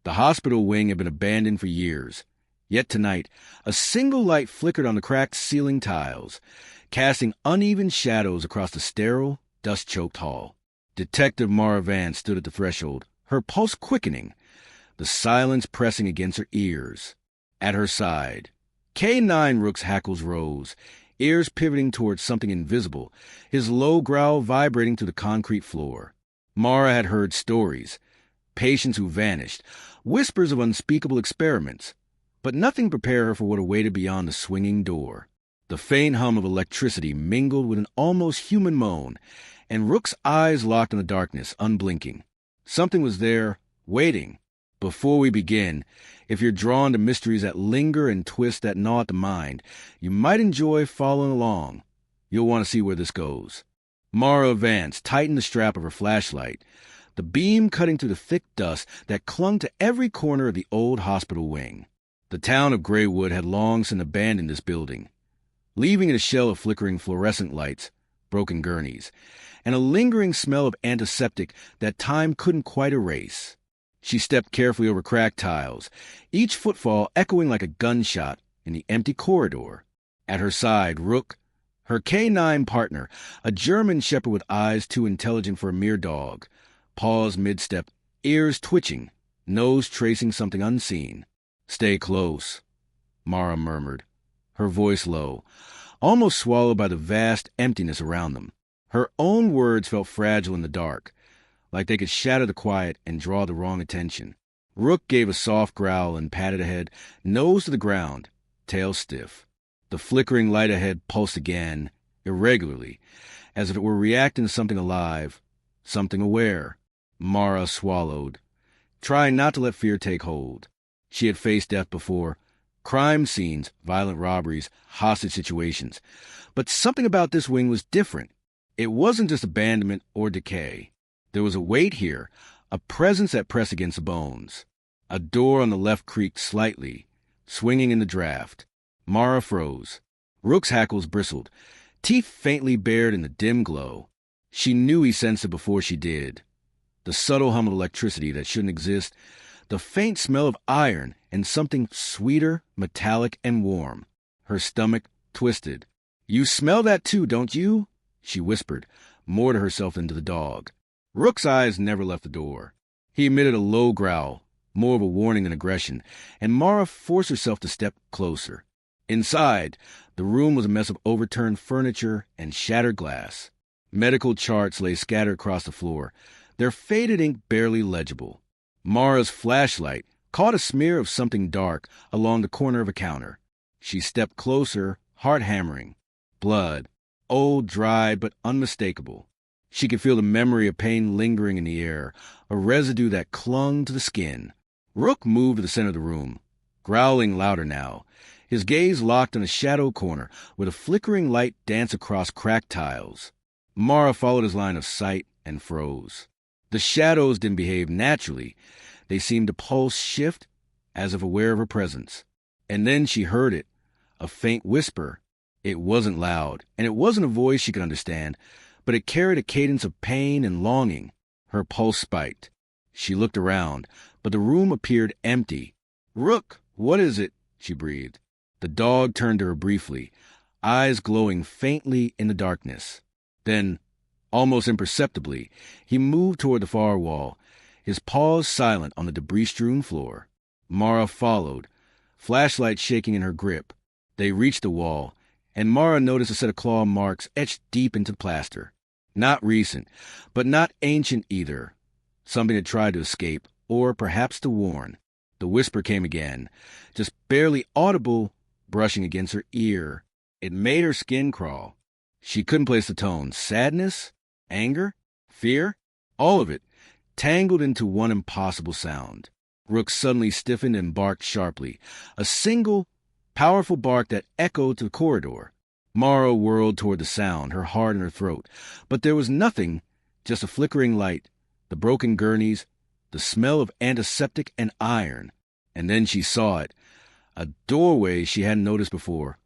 The hospital wing had been abandoned for years. Yet tonight, a single light flickered on the cracked ceiling tiles, casting uneven shadows across the sterile, dust-choked hall. Detective Mara Vance stood at the threshold, her pulse quickening, the silence pressing against her ears. At her side, K9 Rook's hackles rose, ears pivoting towards something invisible, his low growl vibrating through the concrete floor. Mara had heard stories, patients who vanished, whispers of unspeakable experiments, but nothing prepared her for what awaited beyond the swinging door. The faint hum of electricity mingled with an almost human moan, and Rook's eyes locked in the darkness, unblinking. Something was there, waiting. Before we begin, if you're drawn to mysteries that linger and twists that gnaw at the mind, you might enjoy following along. You'll want to see where this goes. Mara Vance tightened the strap of her flashlight, the beam cutting through the thick dust that clung to every corner of the old hospital wing. The town of Greywood had long since abandoned this building, leaving it a shell of flickering fluorescent lights, broken gurneys, and a lingering smell of antiseptic that time couldn't quite erase. She stepped carefully over cracked tiles, each footfall echoing like a gunshot in the empty corridor. At her side, Rook, her K9 partner, a German shepherd with eyes too intelligent for a mere dog, paused mid-step, ears twitching, nose tracing something unseen. "Stay close," Mara murmured, her voice low, almost swallowed by the vast emptiness around them. Her own words felt fragile in the dark, like they could shatter the quiet and draw the wrong attention. Rook gave a soft growl and patted ahead, nose to the ground, tail stiff. The flickering light ahead pulsed again, irregularly, as if it were reacting to something alive, something aware. Mara swallowed, trying not to let fear take hold. She had faced death before, crime scenes, violent robberies, hostage situations. But something about this wing was different. It wasn't just abandonment or decay. There was a weight here, a presence that pressed against the bones. A door on the left creaked slightly, swinging in the draft. Mara froze. Rook's hackles bristled, teeth faintly bared in the dim glow. She knew he sensed it before she did. The subtle hum of electricity that shouldn't exist, the faint smell of iron, and something sweeter, metallic, and warm. Her stomach twisted. "You smell that too, don't you?" she whispered, more to herself than to the dog. Rook's eyes never left the door. He emitted a low growl, more of a warning than aggression, and Mara forced herself to step closer. Inside, the room was a mess of overturned furniture and shattered glass. Medical charts lay scattered across the floor, their faded ink barely legible. Mara's flashlight caught a smear of something dark along the corner of a counter. She stepped closer, heart hammering. Blood, old, dry, but unmistakable. She could feel the memory of pain lingering in the air, a residue that clung to the skin. Rook moved to the center of the room, growling louder now, his gaze locked on a shadow corner where the flickering light danced across cracked tiles. Mara followed his line of sight and froze. The shadows didn't behave naturally. They seemed to pulse, shift, as if aware of her presence. And then she heard it, a faint whisper. It wasn't loud, and it wasn't a voice she could understand, but it carried a cadence of pain and longing. Her pulse spiked. She looked around, but the room appeared empty. "Rook, what is it?" she breathed. The dog turned to her briefly, eyes glowing faintly in the darkness. Then, almost imperceptibly, he moved toward the far wall, his paws silent on the debris-strewn floor. Mara followed, flashlight shaking in her grip. They reached the wall, and Mara noticed a set of claw marks etched deep into the plaster. Not recent, but not ancient either. Something had tried to escape, or perhaps to warn. The whisper came again, just barely audible, brushing against her ear. It made her skin crawl. She couldn't place the tone. Sadness? Anger? Fear? All of it, tangled into one impossible sound. Rook suddenly stiffened and barked sharply, a single, powerful bark that echoed to the corridor. Mara whirled toward the sound, her heart in her throat. But there was nothing, just a flickering light, the broken gurneys, the smell of antiseptic and iron. And then she saw it, a doorway she hadn't noticed before,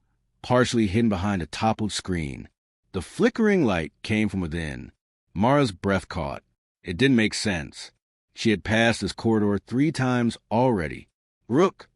partially hidden behind a toppled screen. The flickering light came from within. Mara's breath caught. It didn't make sense. She had passed this corridor 3 times already. "Rook,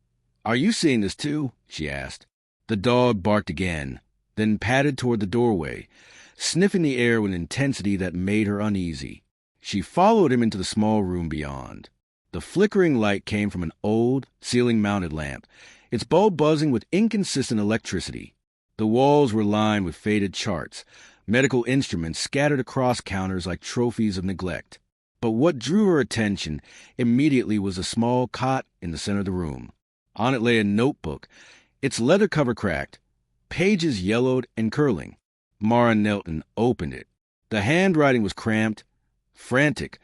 are you seeing this too?" she asked. The dog barked again, then padded toward the doorway, sniffing the air with an intensity that made her uneasy. She followed him into the small room beyond. The flickering light came from an old, ceiling-mounted lamp, its bulb buzzing with inconsistent electricity. The walls were lined with faded charts, medical instruments scattered across counters like trophies of neglect. But what drew her attention immediately was a small cot in the center of the room. On it lay a notebook, its leather cover cracked, pages yellowed and curling. Mara knelt and opened it. The handwriting was cramped, frantic,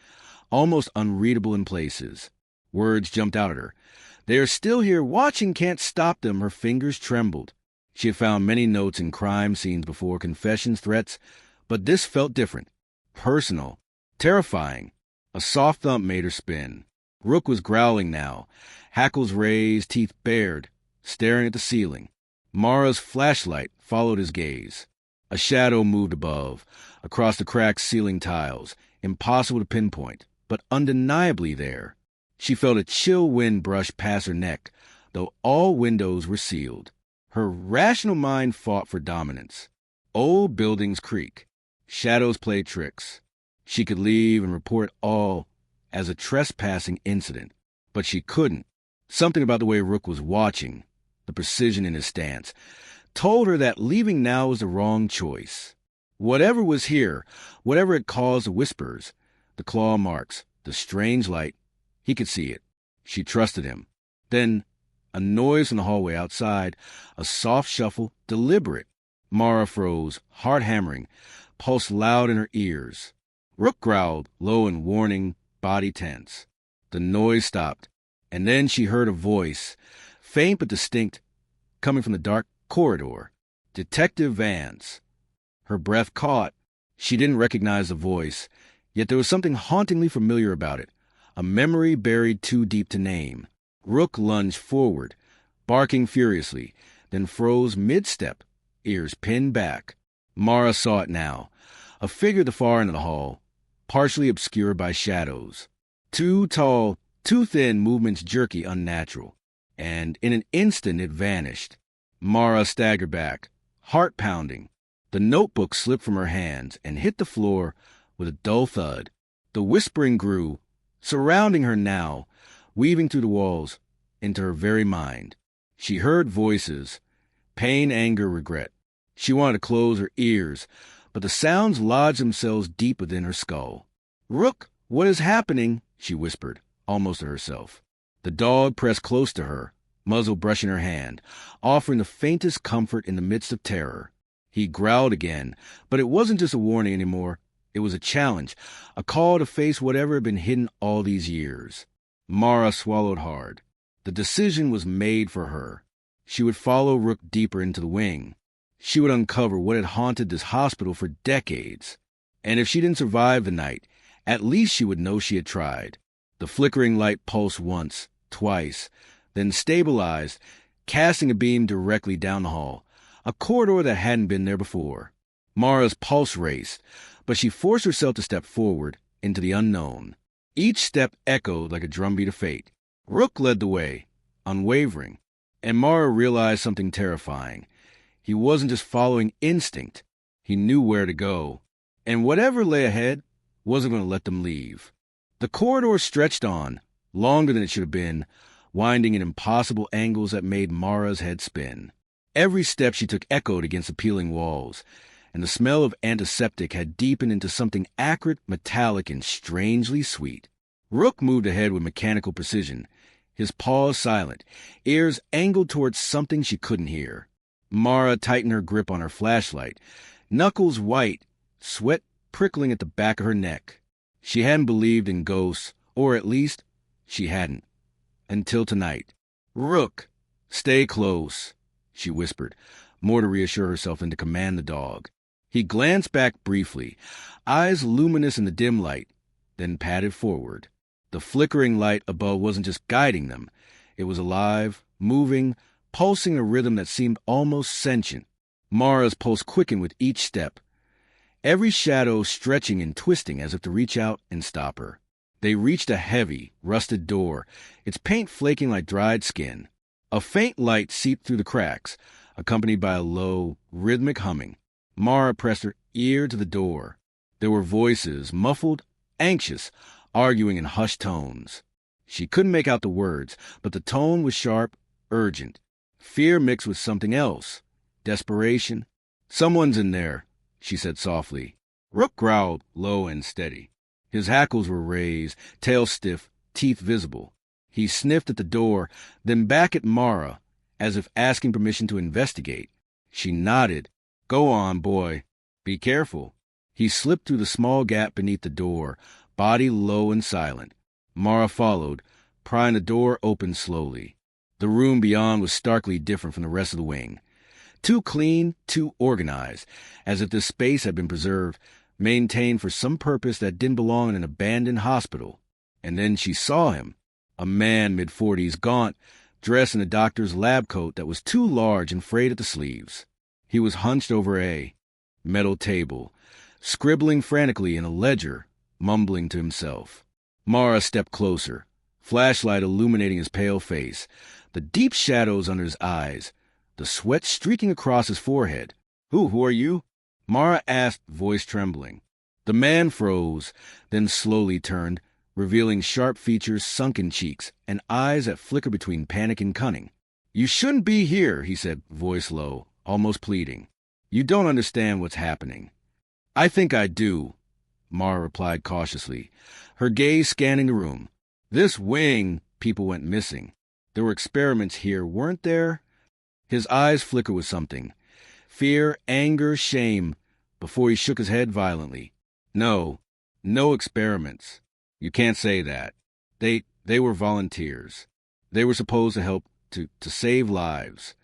almost unreadable in places. Words jumped out at her. "They are still here. Watching can't stop them." Her fingers trembled. She had found many notes in crime scenes before, confessions, threats, but this felt different. Personal. Terrifying. A soft thump made her spin. Rook was growling now, hackles raised, teeth bared, staring at the ceiling. Mara's flashlight followed his gaze. A shadow moved above, across the cracked ceiling tiles, impossible to pinpoint, but undeniably there. She felt a chill wind brush past her neck, though all windows were sealed. Her rational mind fought for dominance. Old buildings creak. Shadows play tricks. She could leave and report all as a trespassing incident, but she couldn't. Something about the way Rook was watching, the precision in his stance, told her that leaving now was the wrong choice. Whatever was here, whatever had caused the whispers, the claw marks, the strange light, he could see it. She trusted him. Then a noise in the hallway outside, a soft shuffle, deliberate. Mara froze, heart hammering, pulse loud in her ears. Rook growled, low and warning, body tense. The noise stopped, and then she heard a voice, faint but distinct, coming from the dark corridor. Detective Vance. Her breath caught. She didn't recognize the voice, yet there was something hauntingly familiar about it, a memory buried too deep to name. Rook lunged forward, barking furiously, then froze mid-step, ears pinned back. Mara saw it now, a figure at the far end of the hall, partially obscured by shadows. Too tall, too thin, movements jerky, unnatural. And in an instant it vanished. Mara staggered back, heart pounding. The notebook slipped from her hands and hit the floor with a dull thud. The whispering grew, surrounding her now, weaving through the walls into her very mind. She heard voices, pain, anger, regret. She wanted to close her ears, but the sounds lodged themselves deep within her skull. "Rook, what is happening?" she whispered, almost to herself. The dog pressed close to her, muzzle brushing her hand, offering the faintest comfort in the midst of terror. He growled again, but it wasn't just a warning anymore. It was a challenge, a call to face whatever had been hidden all these years. Mara swallowed hard. The decision was made for her. She would follow Rook deeper into the wing. She would uncover what had haunted this hospital for decades. And if she didn't survive the night, at least she would know she had tried. The flickering light pulsed once, twice, then stabilized, casting a beam directly down the hall, a corridor that hadn't been there before. Mara's pulse raced, but she forced herself to step forward into the unknown. Each step echoed like a drumbeat of fate. Rook led the way, unwavering, and Mara realized something terrifying. He wasn't just following instinct. He knew where to go, and whatever lay ahead wasn't going to let them leave. The corridor stretched on, longer than it should have been, winding in impossible angles that made Mara's head spin. Every step she took echoed against the peeling walls, and the smell of antiseptic had deepened into something acrid, metallic, and strangely sweet. Rook moved ahead with mechanical precision, his paws silent, ears angled towards something she couldn't hear. Mara tightened her grip on her flashlight, knuckles white, sweat prickling at the back of her neck. She hadn't believed in ghosts, or at least, she hadn't. Until tonight. "Rook, stay close," she whispered, more to reassure herself than to command the dog. He glanced back briefly, eyes luminous in the dim light, then padded forward. The flickering light above wasn't just guiding them. It was alive, moving, pulsing a rhythm that seemed almost sentient. Mara's pulse quickened with each step, every shadow stretching and twisting as if to reach out and stop her. They reached a heavy, rusted door, its paint flaking like dried skin. A faint light seeped through the cracks, accompanied by a low, rhythmic humming. Mara pressed her ear to the door. There were voices, muffled, anxious, arguing in hushed tones. She couldn't make out the words, but the tone was sharp, urgent. Fear mixed with something else. Desperation. "Someone's in there," she said softly. Rook growled, low and steady. His hackles were raised, tail stiff, teeth visible. He sniffed at the door, then back at Mara, as if asking permission to investigate. She nodded. "Go on, boy. Be careful." He slipped through the small gap beneath the door, body low and silent. Mara followed, prying the door open slowly. The room beyond was starkly different from the rest of the wing. Too clean, too organized, as if this space had been preserved, maintained for some purpose that didn't belong in an abandoned hospital. And then she saw him, a man mid-40s, gaunt, dressed in a doctor's lab coat that was too large and frayed at the sleeves. He was hunched over a metal table, scribbling frantically in a ledger, mumbling to himself. Mara stepped closer, flashlight illuminating his pale face, the deep shadows under his eyes, the sweat streaking across his forehead. Who are you?" Mara asked, voice trembling. The man froze, then slowly turned, revealing sharp features, sunken cheeks, and eyes that flickered between panic and cunning. "You shouldn't be here," he said, voice low, almost pleading. "You don't understand what's happening." "I think I do," Mara replied cautiously, her gaze scanning the room. "This wing, people went missing. There were experiments here, weren't there?" His eyes flickered with something. Fear, anger, shame, before he shook his head violently. No experiments. You can't say that. They were volunteers. They were supposed to help to save lives.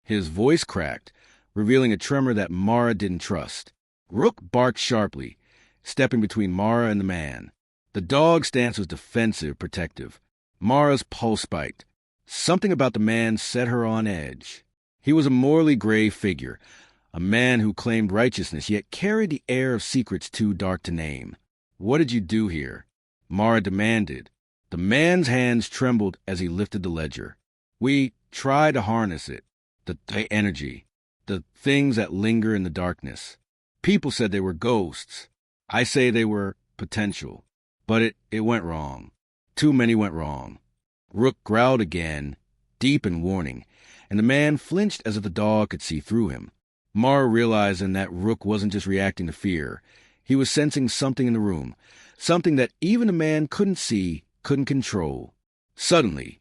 His voice cracked, revealing a tremor that Mara didn't trust. Rook barked sharply, stepping between Mara and the man. The dog's stance was defensive, protective. Mara's pulse spiked. Something about the man set her on edge. He was a morally gray figure, a man who claimed righteousness, yet carried the air of secrets too dark to name. "What did you do here?" Mara demanded. The man's hands trembled as he lifted the ledger. "We tried to harness it, the energy, the things that linger in the darkness. People said they were ghosts. I say they were potential. But it went wrong. Too many went wrong." Rook growled again, deep in warning, and the man flinched as if the dog could see through him. Mara realized then that Rook wasn't just reacting to fear. He was sensing something in the room, something that even a man couldn't see, couldn't control. Suddenly,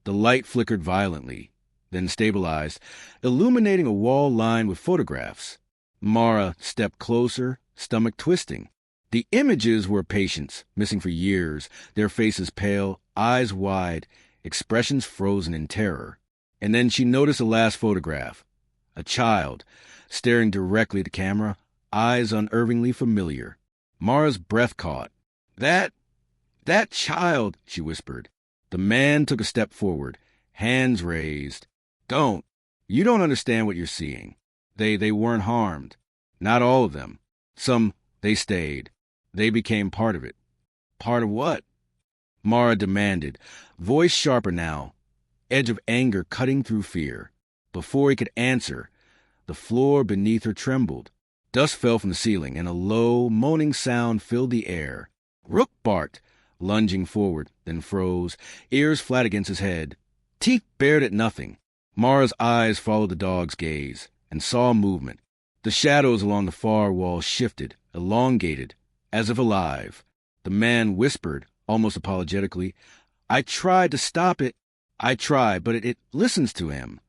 the light flickered violently, then stabilized, illuminating a wall lined with photographs. Mara stepped closer, stomach twisting. The images were patients, missing for years, their faces pale, eyes wide, expressions frozen in terror. And then she noticed the last photograph. A child, staring directly at the camera, eyes unervingly familiar. Mara's breath caught. That child," she whispered. The man took a step forward, hands raised. You don't understand what you're seeing. They weren't harmed. Not all of them. Some, they stayed. They became part of it." "Part of what?" Mara demanded, voice sharper now, edge of anger cutting through fear. Before he could answer, the floor beneath her trembled. Dust fell from the ceiling, and a low, moaning sound filled the air. Rook barked, lunging forward, then froze, ears flat against his head, teeth bared at nothing. Mara's eyes followed the dog's gaze, and saw movement. The shadows along the far wall shifted, elongated, as if alive. The man whispered, almost apologetically, "I tried to stop it. I tried, but it listens to him."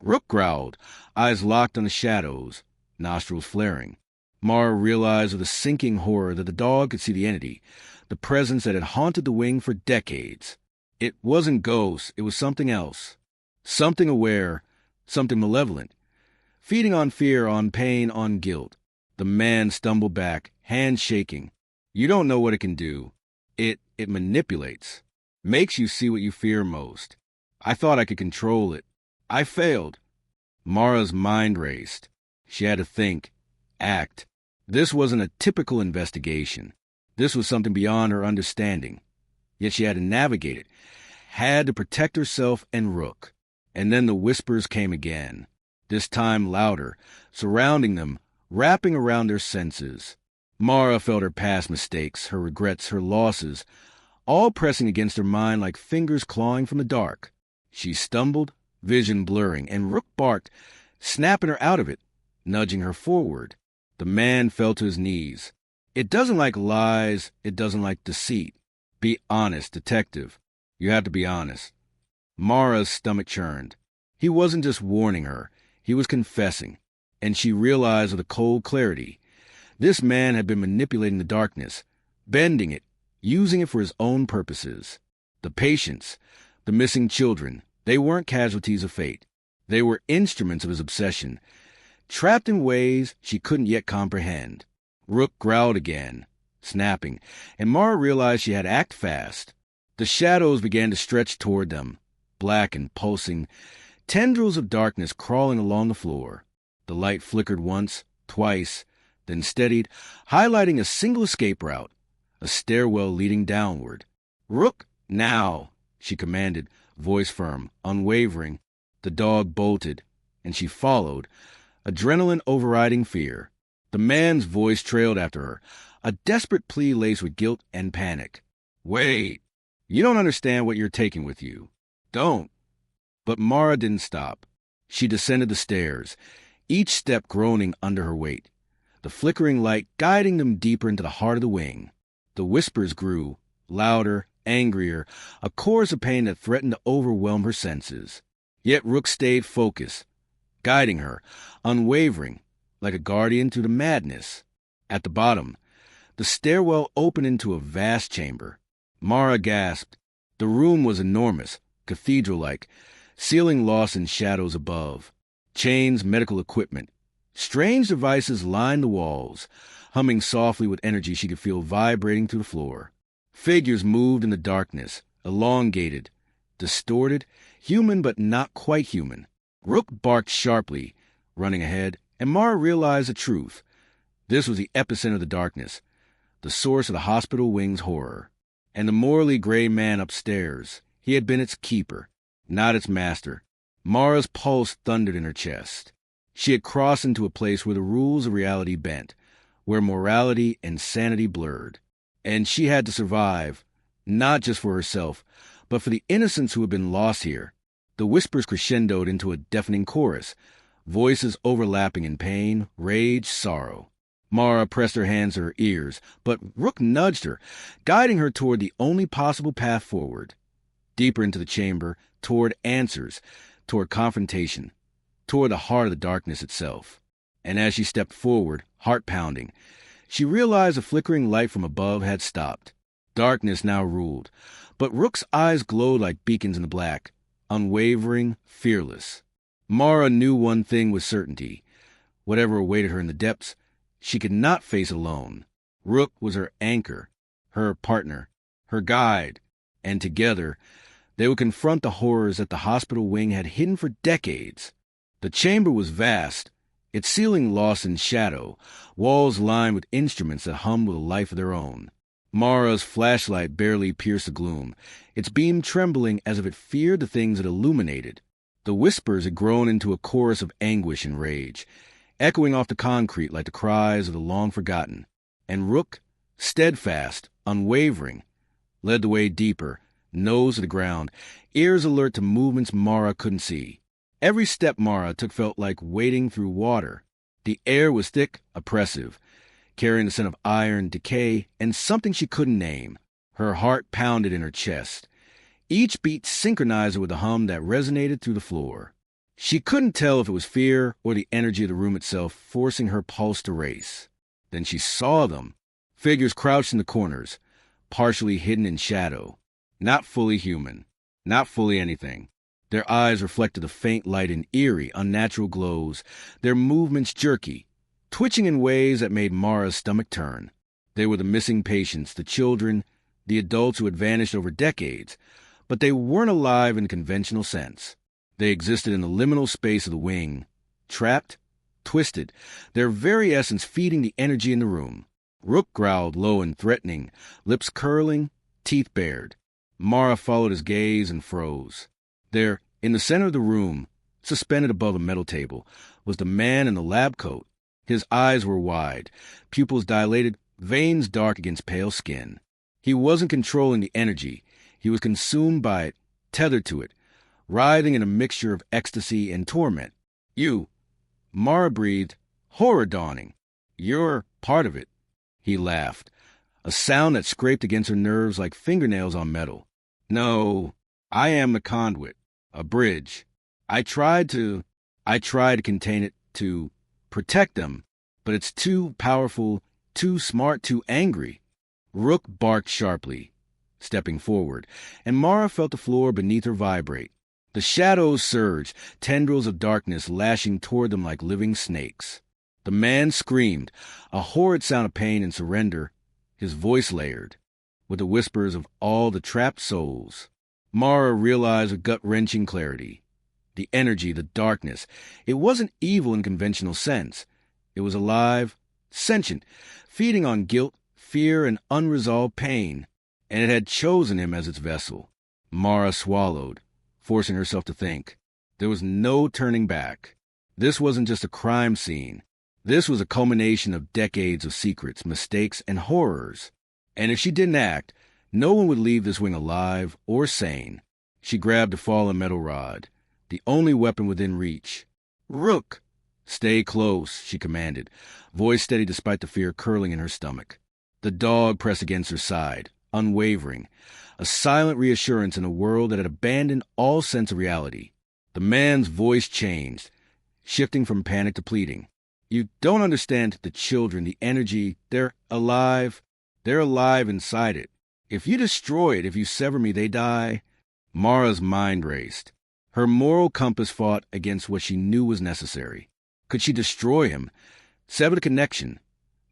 Rook growled, eyes locked on the shadows, nostrils flaring. Mara realized with a sinking horror that the dog could see the entity, the presence that had haunted the wing for decades. It wasn't ghosts, it was something else. Something aware, something malevolent. Feeding on fear, on pain, on guilt. The man stumbled back, hands shaking. "You don't know what it can do. It manipulates. Makes you see what you fear most. I thought I could control it. I failed." Mara's mind raced. She had to think, act. This wasn't a typical investigation. This was something beyond her understanding. Yet she had to navigate it, had to protect herself and Rook. And then the whispers came again, this time louder, surrounding them, wrapping around their senses. Mara felt her past mistakes, her regrets, her losses, all pressing against her mind like fingers clawing from the dark. She stumbled, vision blurring, and Rook barked, snapping her out of it, nudging her forward. The man fell to his knees. It doesn't like lies, it doesn't like deceit. Be honest, detective. You have to be honest. Mara's stomach churned. He wasn't just warning her, he was confessing. And she realized with a cold clarity, this man had been manipulating the darkness, bending it, using it for his own purposes. The patients, the missing children, they weren't casualties of fate. They were instruments of his obsession, trapped in ways she couldn't yet comprehend. Rook growled again, snapping, and Mara realized she had to act fast. The shadows began to stretch toward them, black and pulsing, tendrils of darkness crawling along the floor. The light flickered once, twice, then steadied, highlighting a single escape route, a stairwell leading downward. "Rook, now!" she commanded, voice firm, unwavering. The dog bolted, and she followed, adrenaline overriding fear. The man's voice trailed after her, a desperate plea laced with guilt and panic. "Wait! You don't understand what you're taking with you. Don't!" But Mara didn't stop. She descended the stairs, each step groaning under her weight, the flickering light guiding them deeper into the heart of the wing. The whispers grew, louder, angrier, a chorus of pain that threatened to overwhelm her senses. Yet Rook stayed focused, guiding her, unwavering, like a guardian through the madness. At the bottom, the stairwell opened into a vast chamber. Mara gasped. The room was enormous, cathedral-like, ceiling lost in shadows above. Chains, medical equipment. Strange devices lined the walls, humming softly with energy she could feel vibrating through the floor. Figures moved in the darkness, elongated, distorted, human but not quite human. Rook barked sharply, running ahead, and Mara realized the truth. This was the epicenter of the darkness, the source of the hospital wing's horror. And the morally gray man upstairs, he had been its keeper, not its master. Mara's pulse thundered in her chest. She had crossed into a place where the rules of reality bent, where morality and sanity blurred. And she had to survive, not just for herself, but for the innocents who had been lost here. The whispers crescendoed into a deafening chorus, voices overlapping in pain, rage, sorrow. Mara pressed her hands to her ears, but Rook nudged her, guiding her toward the only possible path forward. Deeper into the chamber, toward answers, toward confrontation, toward the heart of the darkness itself. And as she stepped forward, heart pounding, she realized the flickering light from above had stopped. Darkness now ruled, but Rook's eyes glowed like beacons in the black, unwavering, fearless. Mara knew one thing with certainty. Whatever awaited her in the depths, she could not face alone. Rook was her anchor, her partner, her guide, and together they would confront the horrors that the hospital wing had hidden for decades. The chamber was vast, its ceiling lost in shadow, walls lined with instruments that hummed with a life of their own. Mara's flashlight barely pierced the gloom, its beam trembling as if it feared the things it illuminated. The whispers had grown into a chorus of anguish and rage, echoing off the concrete like the cries of the long-forgotten. And Rook, steadfast, unwavering, led the way deeper, nose to the ground, ears alert to movements Mara couldn't see. Every step Mara took felt like wading through water. The air was thick, oppressive, carrying the scent of iron, decay, and something she couldn't name. Her heart pounded in her chest. Each beat synchronized with a hum that resonated through the floor. She couldn't tell if it was fear or the energy of the room itself forcing her pulse to race. Then she saw them, figures crouched in the corners, partially hidden in shadow, not fully human, not fully anything. Their eyes reflected the faint light in eerie, unnatural glows, their movements jerky, twitching in ways that made Mara's stomach turn. They were the missing patients, the children, the adults who had vanished over decades, but they weren't alive in the conventional sense. They existed in the liminal space of the wing, trapped, twisted, their very essence feeding the energy in the room. Rook growled low and threatening, lips curling, teeth bared. Mara followed his gaze and froze. There, in the center of the room, suspended above a metal table, was the man in the lab coat. His eyes were wide, pupils dilated, veins dark against pale skin. He wasn't controlling the energy. He was consumed by it, tethered to it, writhing in a mixture of ecstasy and torment. You, Mara breathed, horror dawning. You're part of it. He laughed, a sound that scraped against her nerves like fingernails on metal. No, I am the conduit, a bridge. I tried to contain it, to protect them, but it's too powerful, too smart, too angry. Rook barked sharply, stepping forward, and Mara felt the floor beneath her vibrate. The shadows surged, tendrils of darkness lashing toward them like living snakes. The man screamed, a horrid sound of pain and surrender, his voice layered with the whispers of all the trapped souls. Mara realized with gut-wrenching clarity. The energy, the darkness, it wasn't evil in conventional sense. It was alive, sentient, feeding on guilt, fear, and unresolved pain, and it had chosen him as its vessel. Mara swallowed, forcing herself to think. There was no turning back. This wasn't just a crime scene. This was a culmination of decades of secrets, mistakes, and horrors. And if she didn't act, no one would leave this wing alive or sane. She grabbed a fallen metal rod, the only weapon within reach. Rook! Stay close, she commanded, voice steady despite the fear curling in her stomach. The dog pressed against her side, unwavering, a silent reassurance in a world that had abandoned all sense of reality. The man's voice changed, shifting from panic to pleading. You don't understand the children, the energy. They're alive. They're alive inside it. If you destroy it, if you sever me, they die. Mara's mind raced. Her moral compass fought against what she knew was necessary. Could she destroy him, sever the connection,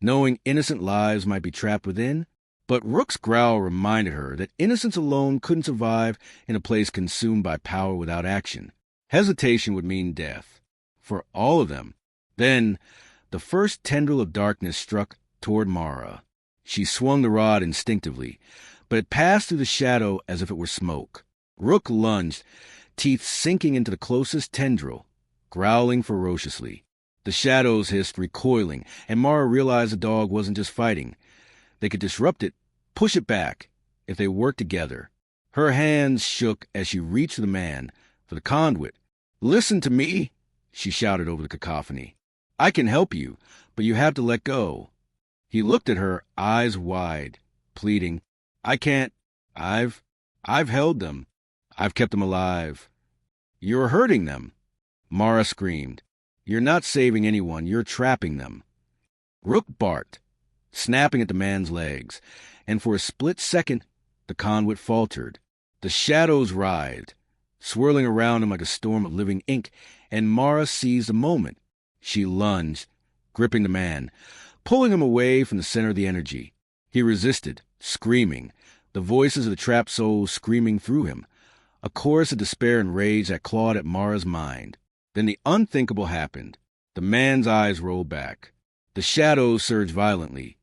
knowing innocent lives might be trapped within? But Rook's growl reminded her that innocence alone couldn't survive in a place consumed by power without action. Hesitation would mean death. For all of them. Then, the first tendril of darkness struck toward Mara. She swung the rod instinctively, but it passed through the shadow as if it were smoke. Rook lunged, teeth sinking into the closest tendril, growling ferociously. The shadows hissed, recoiling, and Mara realized the dog wasn't just fighting. They could disrupt it, push it back, if they worked together. Her hands shook as she reached for the man, for the conduit. "Listen to me," she shouted over the cacophony. "I can help you, but you have to let go." He looked at her, eyes wide, pleading. "I can't. I've held them. I've kept them alive." "You're hurting them," Mara screamed. "You're not saving anyone. You're trapping them." Rook barked, snapping at the man's legs, and for a split second, the conduit faltered. The shadows writhed, swirling around him like a storm of living ink, and Mara seized the moment. She lunged, gripping the man, pulling him away from the center of the energy. He resisted, screaming, the voices of the trapped souls screaming through him, a chorus of despair and rage that clawed at Mara's mind. Then the unthinkable happened. The man's eyes rolled back. The shadows surged violently,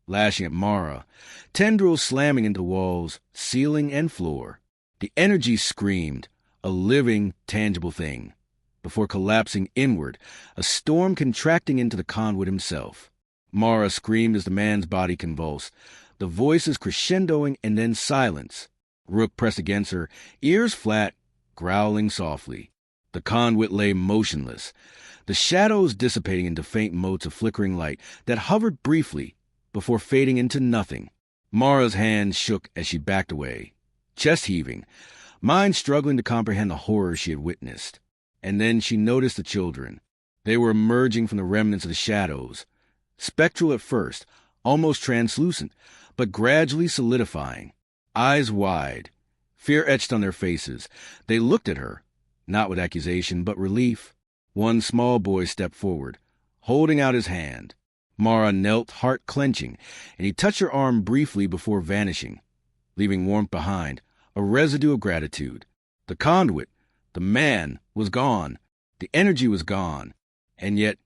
lashing at Mara, tendrils slamming into walls, ceiling, and floor. The energy screamed, a living, tangible thing, before collapsing inward, a storm contracting into the conduit himself. Mara screamed as the man's body convulsed, the voices crescendoing and then silence. Rook pressed against her, ears flat, growling softly. The conduit lay motionless, the shadows dissipating into faint motes of flickering light that hovered briefly before fading into nothing. Mara's hands shook as she backed away, chest heaving, mind struggling to comprehend the horror she had witnessed. And then she noticed the children. They were emerging from the remnants of the shadows, spectral at first, almost translucent, but gradually solidifying. Eyes wide, fear etched on their faces, they looked at her, not with accusation, but relief. One small boy stepped forward, holding out his hand. Mara knelt, heart clenching, and he touched her arm briefly before vanishing, leaving warmth behind, a residue of gratitude. The conduit, the man, was gone. The energy was gone. And yet,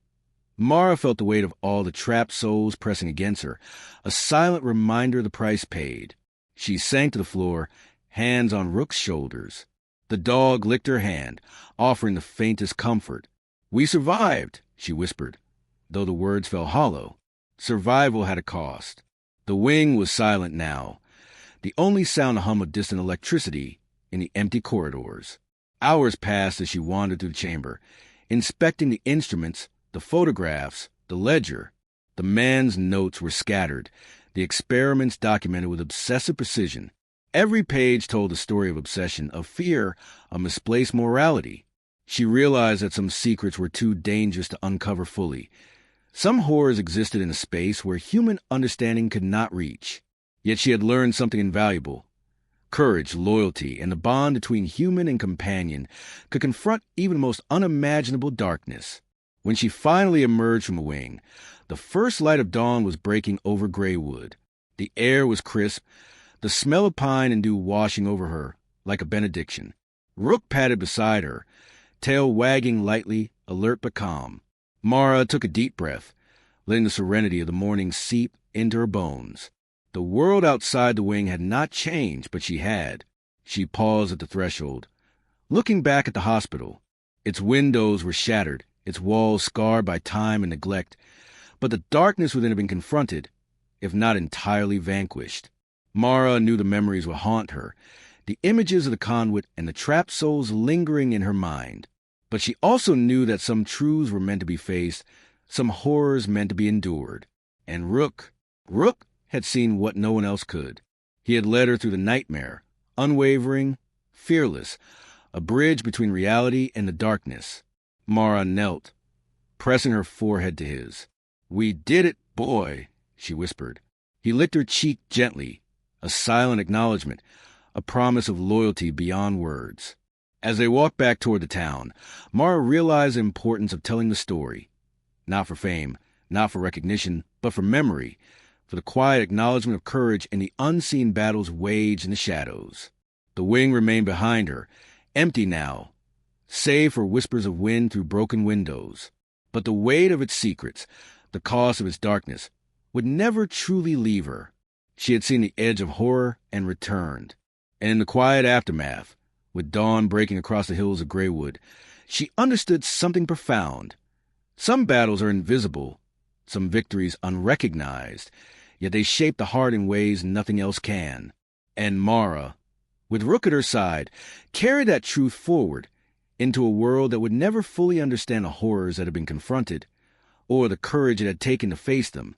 Mara felt the weight of all the trapped souls pressing against her, a silent reminder of the price paid. She sank to the floor, hands on Rook's shoulders. The dog licked her hand, offering the faintest comfort. "We survived," she whispered, though the words fell hollow. Survival had a cost. The wing was silent now, the only sound a hum of distant electricity in the empty corridors. Hours passed as she wandered through the chamber, inspecting the instruments, the photographs, the ledger. The man's notes were scattered, the experiments documented with obsessive precision. Every page told a story of obsession, of fear, of misplaced morality. She realized that some secrets were too dangerous to uncover fully. Some horrors existed in a space where human understanding could not reach. Yet she had learned something invaluable. Courage, loyalty, and the bond between human and companion could confront even the most unimaginable darkness. When she finally emerged from the wing, the first light of dawn was breaking over Greywood. The air was crisp, the smell of pine and dew washing over her like a benediction. Rook padded beside her, tail wagging lightly, alert but calm. Mara took a deep breath, letting the serenity of the morning seep into her bones. The world outside the wing had not changed, but she had. She paused at the threshold, looking back at the hospital. Its windows were shattered, its walls scarred by time and neglect, but the darkness within had been confronted, if not entirely vanquished. Mara knew the memories would haunt her, the images of the conduit and the trapped souls lingering in her mind. But she also knew that some truths were meant to be faced, some horrors meant to be endured. And Rook had seen what no one else could. He had led her through the nightmare, unwavering, fearless, a bridge between reality and the darkness. Mara knelt, pressing her forehead to his. "We did it, boy," she whispered. He licked her cheek gently, a silent acknowledgement, a promise of loyalty beyond words. As they walked back toward the town, Mara realized the importance of telling the story. Not for fame, not for recognition, but for memory, for the quiet acknowledgement of courage in the unseen battles waged in the shadows. The wing remained behind her, empty now, save for whispers of wind through broken windows. But the weight of its secrets, the cost of its darkness, would never truly leave her. She had seen the edge of horror and returned. And in the quiet aftermath, with dawn breaking across the hills of Greywood, she understood something profound. Some battles are invisible, some victories unrecognized, yet they shape the heart in ways nothing else can. And Mara, with Rook at her side, carried that truth forward into a world that would never fully understand the horrors that had been confronted, or the courage it had taken to face them.